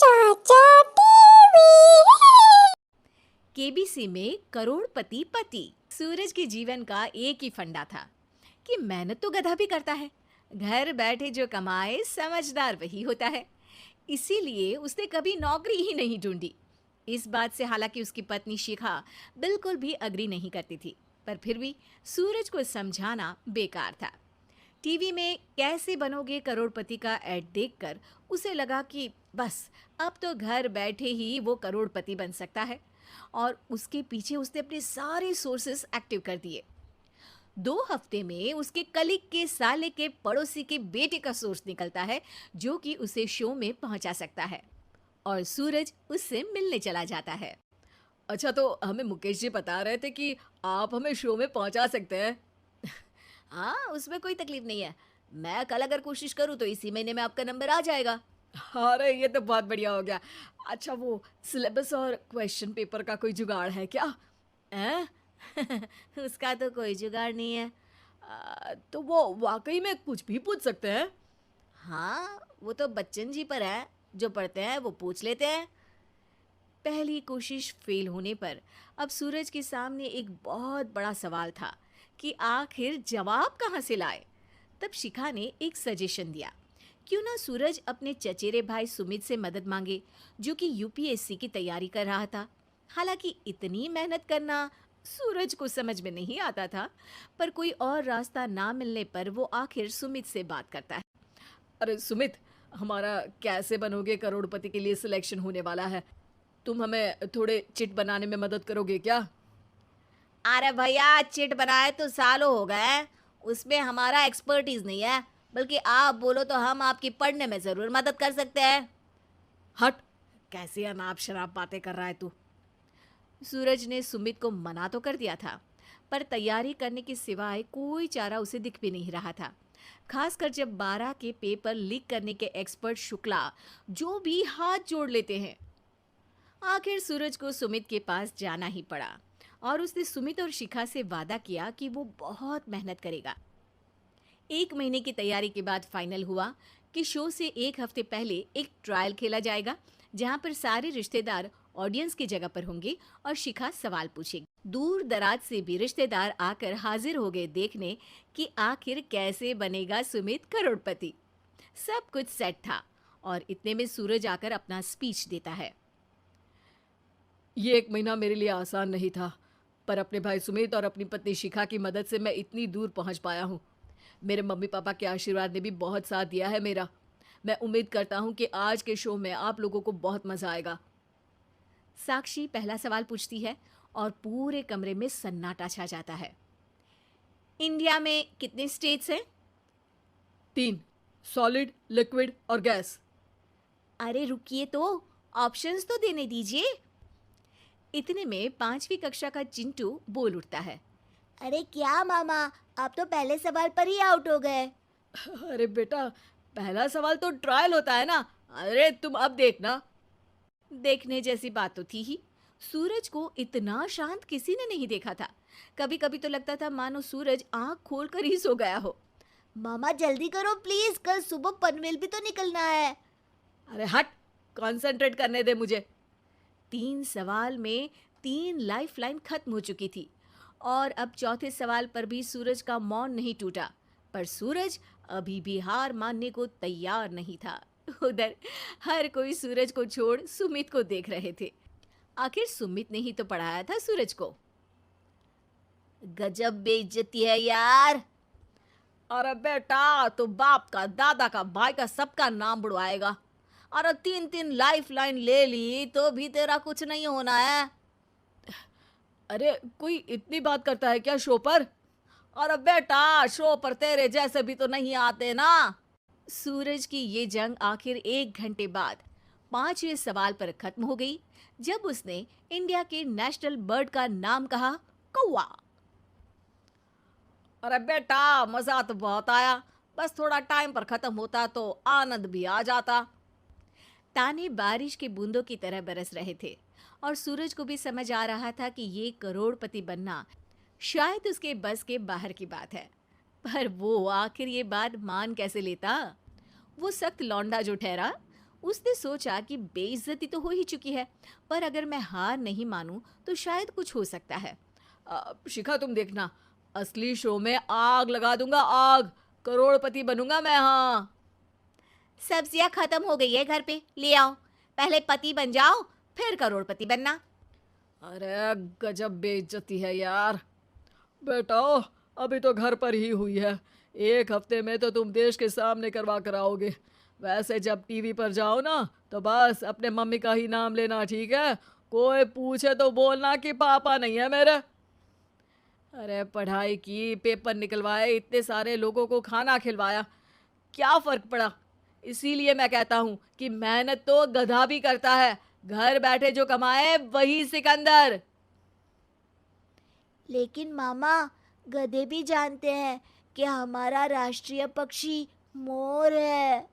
चाचा TV. KBC में करोड़पति पति। सूरज के जीवन का एक ही फंडा था कि मेहनत तो गधा भी करता है, घर बैठे जो कमाए समझदार वही होता है। इसीलिए उसने कभी नौकरी ही नहीं ढूंढी। इस बात से हालांकि उसकी पत्नी शिखा बिल्कुल भी अग्री नहीं करती थी, पर फिर भी सूरज को समझाना बेकार था। टीवी में कैसे बनोगे करोड़पति का ऐड देखकर उसे लगा कि बस अब तो घर बैठे ही वो करोड़पति बन सकता है, और उसके पीछे उसने अपने सारे सोर्सेस एक्टिव कर दिए। 2 हफ्ते में उसके कलीग के साले के पड़ोसी के बेटे का सोर्स निकलता है जो कि उसे शो में पहुंचा सकता है, और सूरज उससे मिलने चला जाता है। अच्छा, तो हमें मुकेश जी बता रहे थे कि आप हमें शो में पहुंचा सकते हैं। हाँ, उसमें कोई तकलीफ नहीं है। मैं कल अगर कोशिश करूँ तो इसी महीने में आपका नंबर आ जाएगा। अरे ये तो बहुत बढ़िया हो गया। अच्छा, वो सिलेबस और क्वेश्चन पेपर का कोई जुगाड़ है क्या? हैं? उसका तो कोई जुगाड़ नहीं है। तो वो वाकई में कुछ भी पूछ सकते हैं? हाँ, वो तो बच्चन जी पर है, जो पढ़ते हैं वो पूछ लेते हैं। पहली कोशिश फेल होने पर अब सूरज के सामने एक बहुत बड़ा सवाल था कि आखिर जवाब कहाँ से लाए। तब शिखा ने एक सजेशन दिया, क्यों ना सूरज अपने चचेरे भाई सुमित से मदद मांगे, जो कि यूपीएससी की तैयारी कर रहा था। हालांकि इतनी मेहनत करना सूरज को समझ में नहीं आता था, पर कोई और रास्ता ना मिलने पर वो आखिर सुमित से बात करता है। अरे सुमित, हमारा कैसे बनोगे करोड़पति के लिए सिलेक्शन होने वाला है। तुम हमें थोड़े चिट बनाने में मदद करोगे क्या? अरे भैया, चिट बनाए तो सालों हो गए, उसमें हमारा एक्सपर्टीज नहीं है। बल्कि आप बोलो तो हम आपकी पढ़ने में जरूर मदद कर सकते हैं। हट, कैसी अनाप शराब बातें कर रहा है तू। सूरज ने सुमित को मना तो कर दिया था, पर तैयारी करने के सिवाय कोई चारा उसे दिख भी नहीं रहा था। खासकर जब 12 के पेपर लीक करने के एक्सपर्ट शुक्ला जो भी हाथ जोड़ लेते हैं। आखिर सूरज को सुमित के पास जाना ही पड़ा, और उसने सुमित और शिखा से वादा किया कि वो बहुत मेहनत करेगा। 1 महीने की तैयारी के बाद फाइनल हुआ कि शो से 1 हफ्ते पहले एक ट्रायल खेला जाएगा, जहां पर सारे रिश्तेदार ऑडियंस की जगह पर होंगे और शिखा सवाल पूछेगी। दूर दराज से भी रिश्तेदार आकर हाजिर हो गए देखने कि आखिर कैसे बनेगा सुमित करोड़पति। सब कुछ सेट था, और इतने में सूरज आकर अपना स्पीच देता है। ये 1 महीना मेरे लिए आसान नहीं था, पर अपने भाई सुमित और अपनी पत्नी शिखा की मदद से मैं इतनी दूर पहुंच पाया हूँ। मेरे मम्मी पापा के आशीर्वाद ने भी बहुत साथ दिया है मेरा। मैं उम्मीद करता हूँ कि आज के शो में आप लोगों को बहुत मजा आएगा। साक्षी पहला सवाल पूछती है, और पूरे कमरे में सन्नाटा छा जाता है। इंडिया में कितने स्टेट्स हैं? 3, सॉलिड, लिक्विड और गैस। अरे रुकिए, तो ऑप्शंस तो देने दीजिए। इतने में 5वीं कक्षा का चिंटू बोल उठता है। अरे क्या मामा, आप तो पहले सवाल पर ही आउट हो गए। अरे बेटा, पहला सवाल तो ट्रायल होता है ना। अरे तुम अब देखना। देखने जैसी बात तो थी ही। सूरज को इतना शांत किसी ने नहीं देखा था। कभी कभी तो लगता था मानो सूरज आंख खोलकर ही सो गया हो। मामा जल्दी करो प्लीज, कल सुबह पनवेल भी तो निकलना है। अरे हट, कंसंट्रेट करने दे मुझे। 3 सवाल में 3 लाइफलाइन खत्म हो चुकी थी, और अब चौथे सवाल पर भी सूरज का मौन नहीं टूटा। पर सूरज अभी भी हार मानने को तैयार नहीं था। उधर हर कोई सूरज को छोड़ सुमित को देख रहे थे। आखिर सुमित ने ही तो पढ़ाया था सूरज को। गजब बेइज्जती है यार। अरे बेटा, तो बाप का, दादा का, भाई का, सबका नाम बुड़वाएगा। अरे 3-3 लाइफ लाइन ले ली तो भी तेरा कुछ नहीं होना है। अरे कोई इतनी बात करता है क्या शो पर? अरे बेटा, शो पर तेरे जैसे भी तो नहीं आते ना। सूरज की ये जंग आखिर 1 घंटे बाद 5वें सवाल पर खत्म हो गई, जब उसने इंडिया के नेशनल बर्ड का नाम कहा, कौवा। अरे बेटा, मजा तो बहुत आया, बस थोड़ा टाइम पर खत्म होता तो आनंद भी आ जाता। ताने बारिश के बूंदों की तरह बरस रहे थे, और सूरज को भी समझ आ रहा था कि ये करोड़पति बनना शायद उसके बस के बाहर की बात है। पर वो आखिर ये बात मान कैसे लेता? वो सख्त लौंडा जो ठहरा, उसने सोचा कि बेइज्जती तो हो ही चुकी है, पर अगर मैं हार नहीं मानूं तो शायद कुछ हो सकता है। शिखा, तुम देखना, असली शो में आग लगा दूंगा, आग, करोड़पति बनूंगा मैं। हाँ, सब्जियां खत्म हो गई है घर पे, ले आओ। पहले पति बन जाओ, फिर करोड़पति बनना। अरे गजब बेइज्जती है यार। बेटा, अभी तो घर पर ही हुई है, 1 हफ्ते में तो तुम देश के सामने करवा कर आओगे। वैसे जब टीवी पर जाओ ना तो बस अपने मम्मी का ही नाम लेना, ठीक है? कोई पूछे तो बोलना कि पापा नहीं है मेरे। अरे पढ़ाई की, पेपर निकलवाए, इतने सारे लोगों को खाना खिलवाया, क्या फर्क पड़ा? इसीलिए मैं कहता हूँ कि मेहनत तो गधा भी करता है, घर बैठे जो कमाए वही सिकंदर। लेकिन मामा, गधे भी जानते हैं कि हमारा राष्ट्रीय पक्षी मोर है।